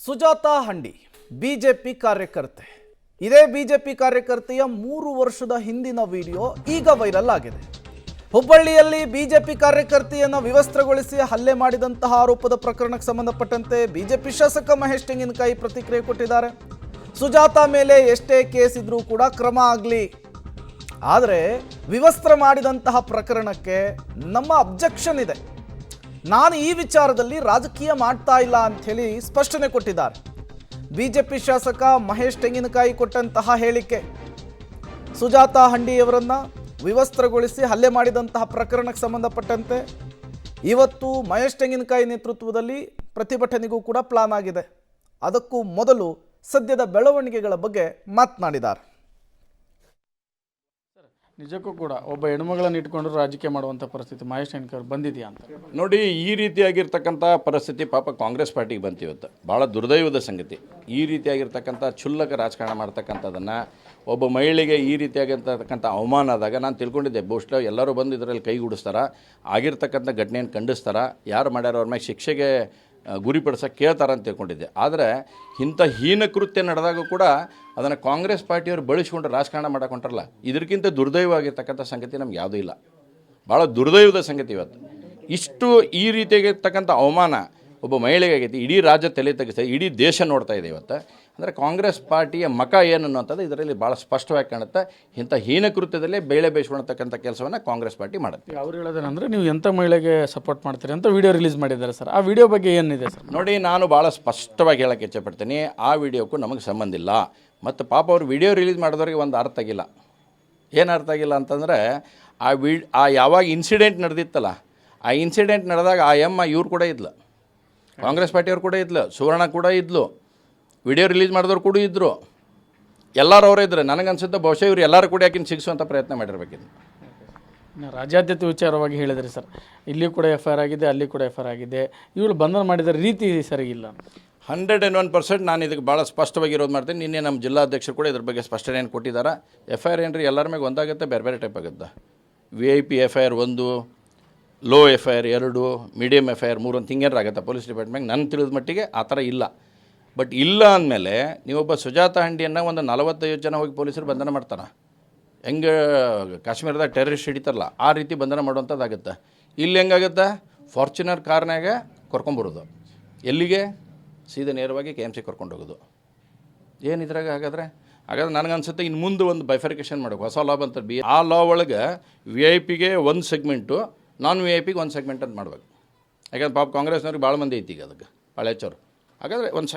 ಸುಜಾತಾ ಹಂಡಿ BJP ಕಾರ್ಯಕರ್ತೆ. ಇದೇ BJP ಕಾರ್ಯಕರ್ತೆಯ 3 ವರ್ಷದ ಹಿಂದಿನ ವಿಡಿಯೋ ಈಗ ವೈರಲ್ ಆಗಿದೆ. ಹುಬ್ಬಳ್ಳಿಯಲ್ಲಿ ಬಿಜೆಪಿ ಕಾರ್ಯಕರ್ತೆಯನ್ನು ವಿವಸ್ತ್ರಗೊಳಿಸಿ ಹಲ್ಲೆ ಮಾಡಿದಂತಹ ಆರೋಪದ ಪ್ರಕರಣಕ್ಕೆ ಸಂಬಂಧಪಟ್ಟಂತೆ ಬಿಜೆಪಿ ಶಾಸಕ ಮಹೇಶ್ ತೆಂಗಿನಕಾಯಿ ಪ್ರತಿಕ್ರಿಯೆ ಕೊಟ್ಟಿದ್ದಾರೆ. ಸುಜಾತಾ ಮೇಲೆ ಎಷ್ಟೇ ಕೇಸ್ ಇದ್ರೂ ಕೂಡ ಕ್ರಮ ಆಗಲಿ, ಆದರೆ ವಿವಸ್ತ್ರ ಮಾಡಿದಂತಹ ಪ್ರಕರಣಕ್ಕೆ ನಮ್ಮ ಅಬ್ಜೆಕ್ಷನ್ ಇದೆ. ನಾನು ಈ ವಿಚಾರದಲ್ಲಿ ರಾಜಕೀಯ ಮಾಡ್ತಾ ಇಲ್ಲ ಅಂತ ಹೇಳಿ ಸ್ಪಷ್ಟನೆ ಕೊಟ್ಟಿದ್ದಾರೆ. ಬಿಜೆಪಿ ಶಾಸಕ ಮಹೇಶ್ ತೆಂಗಿನಕಾಯಿ ಕೊಟ್ಟಂತಹ ಹೇಳಿಕೆ, ಸುಜಾತಾ ಹಂಡಿಯವರನ್ನ ವಿವಸ್ತ್ರಗೊಳಿಸಿ ಹಲ್ಲೆ ಮಾಡಿದಂತಹ ಪ್ರಕರಣಕ್ಕೆ ಸಂಬಂಧಪಟ್ಟಂತೆ ಇವತ್ತು ಮಹೇಶ್ ತೆಂಗಿನಕಾಯಿ ನೇತೃತ್ವದಲ್ಲಿ ಪ್ರತಿಭಟನೆಗೂ ಕೂಡ ಪ್ಲಾನ್ ಆಗಿದೆ. ಅದಕ್ಕೂ ಮೊದಲು ಸದ್ಯದ ಬೆಳವಣಿಗೆಗಳ ಬಗ್ಗೆ ಮಾತನಾಡಿದ್ದಾರೆ. ನಿಜಕ್ಕೂ ಕೂಡ ಒಬ್ಬ ಹೆಣ್ಮಗಳನ್ನು ಇಟ್ಕೊಂಡು ರಾಜಕೀಯ ಮಾಡುವಂಥ ಪರಿಸ್ಥಿತಿ ಮಹೇಶ್ ತೆಂಗಿನಕಾಯಿ ಬಂದಿದೆಯಾ ಅಂತ ನೋಡಿ. ಈ ರೀತಿಯಾಗಿರ್ತಕ್ಕಂಥ ಪರಿಸ್ಥಿತಿ ಪಾಪ ಕಾಂಗ್ರೆಸ್ ಪಾರ್ಟಿಗೆ ಬಂತು ಇವತ್ತು. ಭಾಳ ದುರ್ದೈವದ ಸಂಗತಿ. ಈ ರೀತಿಯಾಗಿರ್ತಕ್ಕಂಥ ಕ್ಷುಲ್ಲಕ ರಾಜಕಾರಣ ಮಾಡ್ತಕ್ಕಂಥದ್ದನ್ನು ಒಬ್ಬ ಮಹಿಳೆಗೆ ಈ ರೀತಿಯಾಗಿರ್ತಕ್ಕಂಥ ಅವಮಾನ ಆದಾಗ ನಾನು ತಿಳ್ಕೊಂಡಿದ್ದೆ, ಬಹುಶಃ ಎಲ್ಲರೂ ಬಂದು ಇದರಲ್ಲಿ ಕೈಗೂಡಿಸ್ತಾರೆ, ಆಗಿರ್ತಕ್ಕಂಥ ಘಟನೆಯನ್ನು ಖಂಡಿಸ್ತಾರೆ, ಯಾರು ಮಾಡ್ಯಾರೋ ಅವ್ರ ಮೇಲೆ ಶಿಕ್ಷೆಗೆ ಗುರಿಪಡಿಸೋಕೆ ಕೇಳ್ತಾರೆ ಅಂತ ತಿಳ್ಕೊಂಡಿದ್ದೆ. ಆದರೆ ಇಂಥ ಹೀನ ಕೃತ್ಯ ನಡೆದಾಗ ಕೂಡ ಅದನ್ನು ಕಾಂಗ್ರೆಸ್ ಪಾರ್ಟಿಯವರು ಬಳಸ್ಕೊಂಡು ರಾಜಕಾರಣ ಮಾಡಕೊಂಡ್ರಲ್ಲ, ಇದಕ್ಕಿಂತ ದುರ್ದೈವ ಆಗಿರ್ತಕ್ಕಂಥ ಸಂಗತಿ ನಮ್ಗೆ ಯಾವುದೂ ಇಲ್ಲ. ಭಾಳ ದುರ್ದೈವದ ಸಂಗತಿ ಇವತ್ತು. ಇಷ್ಟು ಈ ರೀತಿಯಾಗಿರ್ತಕ್ಕಂಥ ಅವಮಾನ ಒಬ್ಬ ಮಹಿಳೆಗೆ ಆಗೈತಿ, ಇಡೀ ರಾಜ್ಯ ತಲೆ ತೆಗಿಸ್ತಾ ಇಡೀ ದೇಶ ನೋಡ್ತಾ ಇದೆ ಇವತ್ತು. ಅಂದರೆ ಕಾಂಗ್ರೆಸ್ ಪಾರ್ಟಿಯ ಮಕ ಏನು ಅನ್ನೋಂಥದ್ದು ಇದರಲ್ಲಿ ಭಾಳ ಸ್ಪಷ್ಟವಾಗಿ ಕಾಣುತ್ತೆ. ಇಂಥ ಹೀನ ಕೃತ್ಯದಲ್ಲೇ ಬೇಳೆ ಬೇಯಿಸ್ಕೊಳ್ತಕ್ಕಂಥ ಕೆಲಸವನ್ನು ಕಾಂಗ್ರೆಸ್ ಪಾರ್ಟಿ ಮಾಡುತ್ತೆ. ಅವ್ರು ಹೇಳೋದೇನೆಂದರೆ ನೀವು ಎಂಥ ಮಹಿಳೆಗೆ ಸಪೋರ್ಟ್ ಮಾಡ್ತೀರಿ ಅಂತ ವಿಡಿಯೋ ರಿಲೀಸ್ ಮಾಡಿದ್ದಾರೆ ಸರ್. ಆ ವಿಡಿಯೋ ಬಗ್ಗೆ ಏನಿದೆ ಸರ್? ನೋಡಿ, ನಾನು ಭಾಳ ಸ್ಪಷ್ಟವಾಗಿ ಹೇಳೋಕ್ಕೆ ಇಚ್ಛೆಪಡ್ತೀನಿ, ಆ ವಿಡಿಯೋಕ್ಕೂ ನಮಗೆ ಸಂಬಂಧ ಇಲ್ಲ. ಮತ್ತು ಪಾಪ ಅವ್ರು ವಿಡಿಯೋ ರಿಲೀಸ್ ಮಾಡಿದವ್ರಿಗೆ ಒಂದು ಅರ್ಥ ಆಗಿಲ್ಲ. ಏನು ಅರ್ಥ ಆಗಿಲ್ಲ ಅಂತಂದರೆ, ಆ ಯಾವಾಗ ಇನ್ಸಿಡೆಂಟ್ ನಡೆದಿತ್ತಲ್ಲ, ಆ ಇನ್ಸಿಡೆಂಟ್ ನಡೆದಾಗ ಆ ಇವ್ರು ಕೂಡ ಇದ್ಲು, ಕಾಂಗ್ರೆಸ್ ಪಾರ್ಟಿಯವ್ರು ಕೂಡ ಇದ್ಲು, ಸುವರ್ಣ ಕೂಡ ಇದ್ಲು, ವಿಡಿಯೋ ರಿಲೀಸ್ ಮಾಡಿದವ್ರು ಕೂಡ ಇದ್ದರು, ಎಲ್ಲರೂ ಅವರೇ ಇದ್ದರು. ನನಗನ್ಸುತ್ತೆ ಬಹುಶಃ ಇವರು ಎಲ್ಲರೂ ಕೂಡ ಯಾಕಿನ ಸಿಗಿಸುವಂಥ ಪ್ರಯತ್ನ ಮಾಡಿರ್ಬೇಕಿತ್ತು. ರಾಜ್ಯಾದ್ಯಂತ ವಿಚಾರವಾಗಿ ಹೇಳಿದರೆ ಸರ್, ಇಲ್ಲಿ ಕೂಡ FIR ಆಗಿದೆ, ಅಲ್ಲಿ ಕೂಡ FIR ಆಗಿದೆ, ಇವರು ಬಂಧನ ಮಾಡಿದ ರೀತಿ ಸರಿಯಿಲ್ಲ. 101% ನಾನು ಇದಕ್ಕೆ ಭಾಳ ಸ್ಪಷ್ಟವಾಗಿ ಇರೋದು ಮಾಡ್ತೀನಿ. ನಿನ್ನೆ ನಮ್ಮ ಜಿಲ್ಲಾಧ್ಯಕ್ಷರು ಕೂಡ ಇದ್ರ ಬಗ್ಗೆ ಸ್ಪಷ್ಟನೆಯನ್ನು ಕೊಟ್ಟಿದ್ದಾರೆ. FIR ಏನ್ರಿ ಎಲ್ಲರ ಮೇಲೆ ಒಂದಾಗುತ್ತೆ, ಬೇರೆ ಬೇರೆ ಟೈಪ್ ಆಗುತ್ತೆ. VIP FIR 1, low FIR 2, medium FIR 3 ಅಂತ ಹಿಂಗೇನಾರು ಆಗುತ್ತೆ ಪೊಲೀಸ್ ಡಿಪಾರ್ಟ್ಮೆಂಟ್. ನನ್ನ ತಿಳಿದ ಮಟ್ಟಿಗೆ ಆ ಥರ ಇಲ್ಲ. ಬಟ್ ಇಲ್ಲ ಅಂದಮೇಲೆ ನೀವೊಬ್ಬ ಸುಜಾತಾ ಹಂಡಿಯನ್ನು ಒಂದು 45 ಜನ ಹೋಗಿ ಪೊಲೀಸರು ಬಂಧನ ಮಾಡ್ತಾರೆ. ಹೆಂಗೆ ಕಾಶ್ಮೀರದಾಗ ಟೆರರಿಸ್ಟ್ ಹಿಡಿತಾರಲ್ಲ ಆ ರೀತಿ ಬಂಧನ ಮಾಡುವಂಥದ್ದಾಗುತ್ತೆ. ಇಲ್ಲಿ ಹೆಂಗಾಗುತ್ತೆ, ಫಾರ್ಚುನರ್ ಕಾರ್ನಾಗ ಕರ್ಕೊಂಬರೋದು, ಎಲ್ಲಿಗೆ ಸೀದಾ ನೇರವಾಗಿ KMC ಕರ್ಕೊಂಡು ಹೋಗೋದು. ಏನಿದ್ರಾಗ ಹಾಗಾದರೆ ನನಗನ್ಸುತ್ತೆ ಇನ್ನು ಮುಂದೆ ಒಂದು ಬೈಫರ್ಕೇಷನ್ ಮಾಡಬೇಕು. ಹೊಸ ಲಾ ಬಂತಾರೆ, ಆ ಲಾ ಒಳಗೆ VIP ಒಂದು ಸೆಗ್ಮೆಂಟು, ನಾನ್ VIP ಒಂದು ಸೆಗ್ಮೆಂಟ್ ಅಂತ ಮಾಡ್ಬೇಕು. ಯಾಕಂದ್ರೆ ಪಾಪ ಕಾಂಗ್ರೆಸ್ನವ್ರಿಗೆ ಭಾಳ ಮಂದಿ ಐತಿ ಈಗ, ಅದಕ್ಕೆ ಭಾಳ ಹೆಚ್ಚವರು. ಹಾಗಾದರೆ ಒಂದು